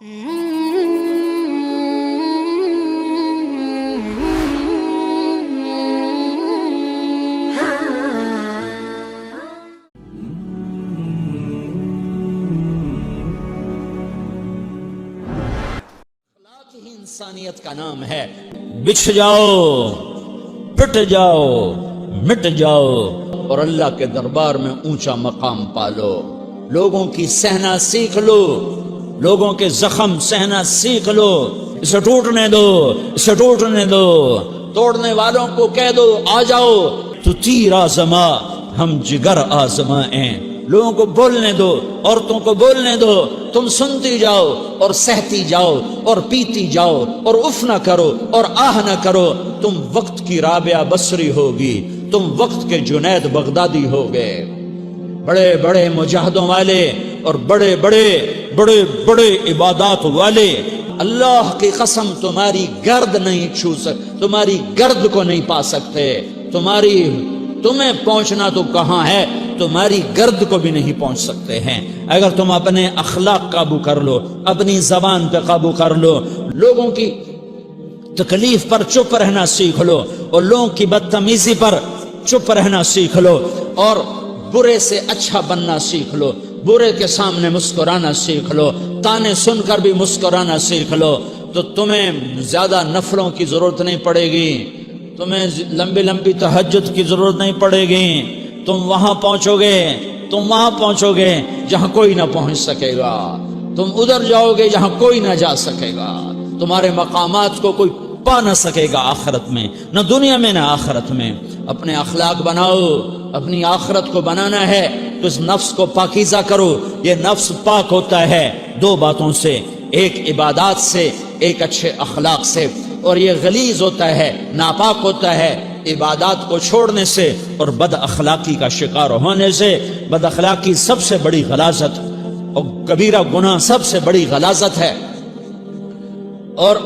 انسانیت کا نام ہے. بچھ جاؤ، پٹ جاؤ، مٹ جاؤ اور اللہ کے دربار میں اونچا مقام پالو. لوگوں کی سہنا سیکھ لو، لوگوں کے زخم سہنا سیکھ لو. اسے ٹوٹنے دو، اسے ٹوٹنے دو. توڑنے والوں کو کہہ دو آ جاؤ. تو تیر آزما ہم جگر آزمائیں. لوگوں کو بولنے دو، عورتوں کو بولنے دو. تم سنتی جاؤ اور سہتی جاؤ اور پیتی جاؤ اور اف نہ کرو اور آہ نہ کرو. تم وقت کی رابعہ بصری ہوگی، تم وقت کے جنید بغدادی ہوگے. بڑے بڑے مجاہدوں والے اور بڑے بڑے بڑے بڑے عبادات والے، اللہ کی قسم تمہاری گرد نہیں چھو سکتے، تمہاری گرد کو نہیں پا سکتے. تمہیں پہنچنا تو کہاں ہے، تمہاری گرد کو بھی نہیں پہنچ سکتے ہیں. اگر تم اپنے اخلاق قابو کر لو، اپنی زبان پہ قابو کر لو، لوگوں کی تکلیف پر چپ رہنا سیکھ لو اور لوگوں کی بدتمیزی پر چپ رہنا سیکھ لو اور برے سے اچھا بننا سیکھ لو، برے کے سامنے مسکرانا سیکھ لو، تانے سن کر بھی مسکرانا سیکھ لو، تو تمہیں زیادہ نفلوں کی ضرورت نہیں پڑے گی، تمہیں لمبی لمبی تہجد کی ضرورت نہیں پڑے گی. تم وہاں پہنچو گے، تم وہاں پہنچو گے جہاں کوئی نہ پہنچ سکے گا. تم ادھر جاؤ گے جہاں کوئی نہ جا سکے گا. تمہارے مقامات کو کوئی پا نہ سکے گا آخرت میں، نہ دنیا میں نہ آخرت میں. اپنے اخلاق بناؤ. اپنی آخرت کو بنانا ہے تو اس نفس کو پاکیزہ کرو. یہ نفس پاک ہوتا ہے دو باتوں سے، ایک عبادات سے، ایک اچھے اخلاق سے. اور یہ غلیظ ہوتا ہے، ناپاک ہوتا ہے عبادات کو چھوڑنے سے اور بد اخلاقی کا شکار ہونے سے. بد اخلاقی سب سے بڑی غلاظت اور کبیرہ گناہ سب سے بڑی غلاظت ہے، اور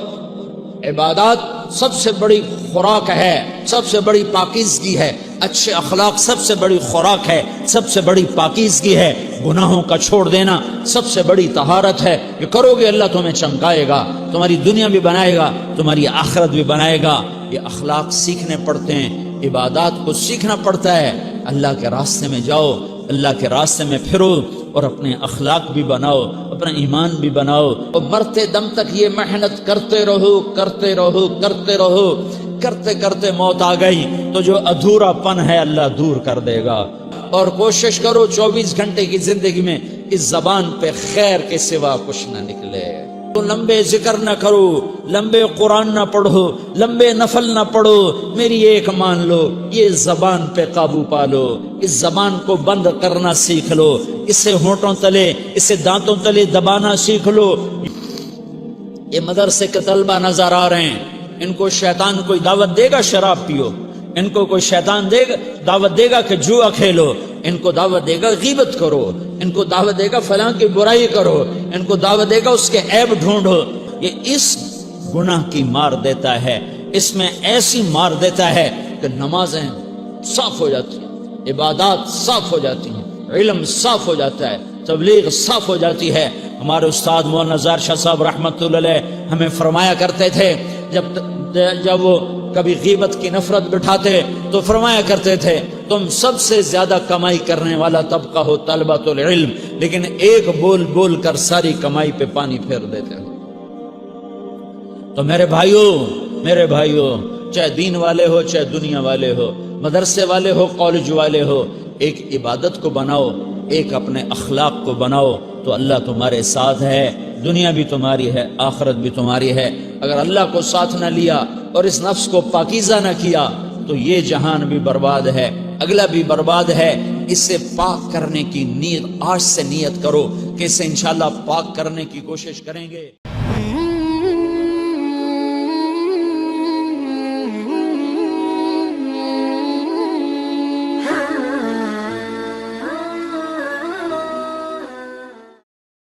عبادات سب سے بڑی خوراک ہے، سب سے بڑی پاکیزگی ہے. اچھے اخلاق سب سے بڑی خوراک ہے، سب سے بڑی پاکیزگی ہے. گناہوں کا چھوڑ دینا سب سے بڑی طہارت ہے. یہ کرو گے اللہ تمہیں چمکائے گا، تمہاری دنیا بھی بنائے گا، تمہاری آخرت بھی بنائے گا. یہ اخلاق سیکھنے پڑتے ہیں، عبادات کو سیکھنا پڑتا ہے. اللہ کے راستے میں جاؤ، اللہ کے راستے میں پھرو اور اپنے اخلاق بھی بناؤ، اپنا ایمان بھی بناؤ. اور مرتے دم تک یہ محنت کرتے رہو، کرتے رہو، کرتے رہو. کرتے کرتے موت آ گئی تو جو ادھورا پن ہے اللہ دور کر دے گا. اور کوشش کرو 24 گھنٹے کی زندگی میں اس زبان پہ خیر کے سوا کچھ نہ نکلے. تو لمبے ذکر نہ کرو، لمبے قرآن نہ پڑھو، لمبے نفل نہ پڑھو. میری ایک مان لو، یہ زبان پہ قابو پالو. اس زبان کو بند کرنا سیکھ لو، اسے ہونٹوں تلے، اسے دانتوں تلے دبانا سیکھ لو. یہ مدرسے کے طلبہ نظر آ رہے ہیں، ان کو شیطان کوئی دعوت دے گا شراب پیو، ان کو کوئی شیطان دعوت دے گا کہ جوا کھیلو، ان کو دعوت دے گا غیبت کرو، ان کو دعوت دے گا فلاں کی برائی کرو، ان کو دعوت دے گا اس کے عیب ڈھونڈو. یہ اس گناہ کی مار دیتا ہے، اس میں ایسی مار دیتا ہے کہ نمازیں صاف ہو جاتی ہیں، عبادات صاف ہو جاتی ہیں، علم صاف ہو جاتا ہے، تبلیغ صاف ہو جاتی ہے. ہمارے استاد مولانا زار شاہ صاحب رحمۃ اللہ علیہ ہمیں فرمایا کرتے تھے، جب وہ کبھی غیبت کی نفرت بٹھاتے تو فرمایا کرتے تھے تم سب سے زیادہ کمائی کرنے والا طبقہ ہو طلبۃ العلم، لیکن ایک بول بول کر ساری کمائی پہ پانی پھیر دیتے ہو. تو میرے بھائیوں چاہے دین والے ہو، چاہے دنیا والے ہو، مدرسے والے ہو، کالج والے ہو، ایک عبادت کو بناؤ، ایک اپنے اخلاق کو بناؤ تو اللہ تمہارے ساتھ ہے. دنیا بھی تمہاری ہے، آخرت بھی تمہاری ہے. اگر اللہ کو ساتھ نہ لیا اور اس نفس کو پاکیزہ نہ کیا تو یہ جہان بھی برباد ہے، اگلا بھی برباد ہے. اسے پاک کرنے کی نیت آج سے نیت کرو کہ اسے انشاءاللہ پاک کرنے کی کوشش کریں گے.